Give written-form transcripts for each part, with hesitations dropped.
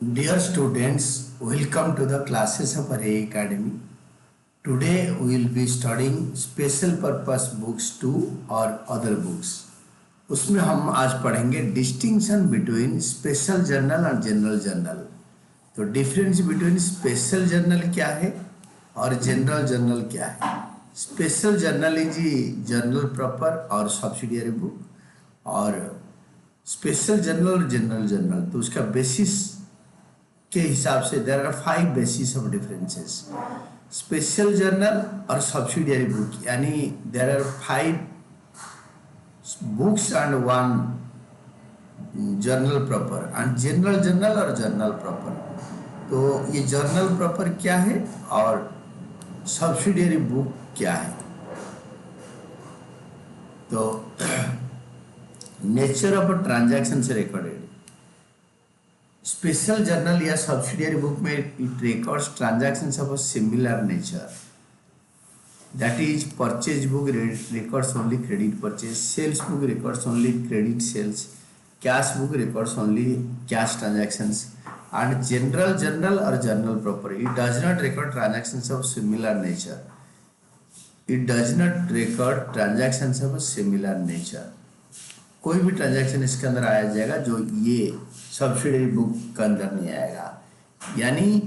Dear students, welcome to the classes of Array Academy. Today we will be studying special purpose books 2 और other books. उसमें हम आज पढ़ेंगे distinction between special journal और general journal. तो difference between special journal क्या है और जनरल जर्नल क्या है. Special journal is journal proper और सब्सिडियरी बुक, और स्पेशल जर्नल और जनरल जर्नल तो उसका बेसिस के हिसाब से there are 5 basis of differences. Special journal और सब्सिडियरी बुक यानी there are 5 books and 1 journal proper and general journal और जर्नल प्रॉपर. तो ये जर्नल प्रॉपर क्या है और सब्सिडियरी बुक क्या है. तो नेचर ऑफ ट्रांजैक्शन से रिकॉर्डेड स्पेशल जर्नल या सब्सिडियरी बुक में it records transactions of a similar nature. That is purchase book records only credit purchase, sales book records only credit sales, cash book records only cash transactions, and general journal or journal proper it does not record transactions of similar nature. It does not record transactions of a similar nature. कोई भी transaction इसके अंदर आया जाएगा जो ये subsidiary book के अंदर नहीं आएगा. यानी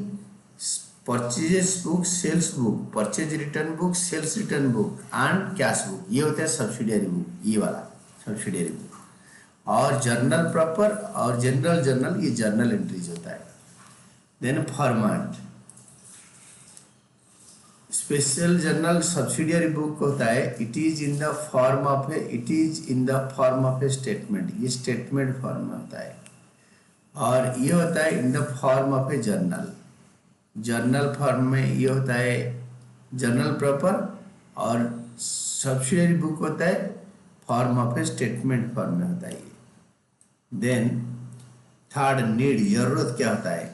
purchase book, sales book, purchase return book, sales return book and cash book, ये होता है सब्सिडियरी बुक, ये वाला सब्सिडियरी बुक. और जर्नल प्रॉपर और जनरल जर्नल ये जर्नल एंट्रीज होता है. Then format special journal subsidiary book होता है it is in the form of a statement. ये स्टेटमेंट फॉर्म में होता है. और ये होता है in the form of a journal. Journal form में ये होता है जर्नल प्रॉपर, और सब्सिडियरी बुक होता है form of a statement form में होता है. देन थर्ड नीड, जरूरत क्या होता है.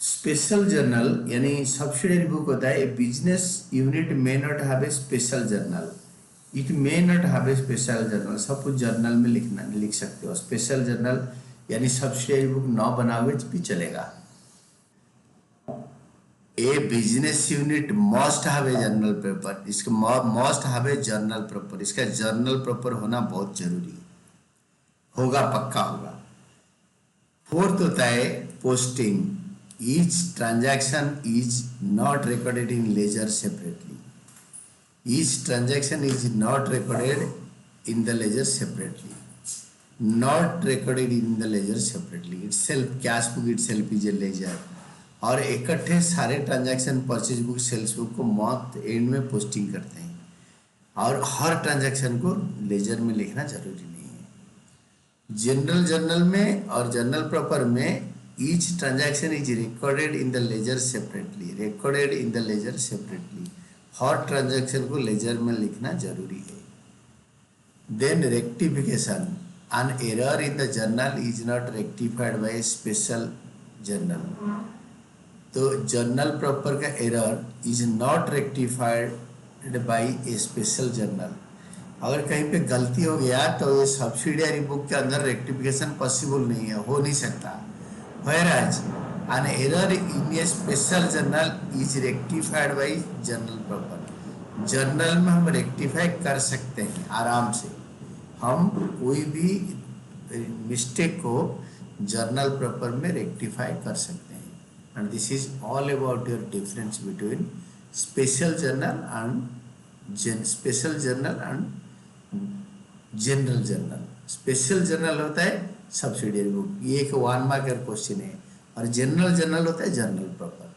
स्पेशल जर्नल यानी सब्सिडियरी बुक होता है a business unit may not have a special journal. It may not have a special journal. सब कुछ जर्नल में लिख सकते हो. स्पेशल जर्नल यानी सब्सिडियरी बुक न बनाओगे भी चलेगा. A business unit must have a journal paper. इसका must have a journal proper. इसका जर्नल प्रॉपर होना बहुत जरूरी होगा, पक्का होगा. फोर्थ होता है posting. Each transaction is not recorded in ledger separately. Each transaction is not recorded in the ledger separately. Not recorded in the ledger separately. Itself cash book itself is a ledger. और इकट्ठे सारे transaction purchase book, sales book को month end में posting करते हैं. और हर transaction को ledger में लिखना जरूरी नहीं है. जनरल जर्नल में और जर्नल प्रॉपर में each transaction is recorded in the ledger separately. Recorded in the ledger separately. हर ट्रांजैक्शन को लेजर में लिखना जरूरी है. Then rectification. An error in the journal is not rectified by special journal. तो जर्नल प्रॉपर का error is not rectified by a special journal. अगर कहीं पे गलती हो गया तो ये सब्सिडियरी बुक के अंदर रेक्टिफिकेशन पॉसिबल नहीं है, हो नहीं सकता. whereas an error in a special journal is rectified by journal proper. Journal में हम रेक्टिफाई कर सकते हैं आराम से. हम कोई भी मिस्टेक को जर्नल प्रॉपर में रेक्टिफाई कर सकते हैं. And this is all about your difference between special journal and special journal and general journal. Special journal होता है सब्सिडियरी बुक, ये एक 1 मार्क क्वेश्चन है. और जनरल जर्नल होता है जर्नल प्रॉपर.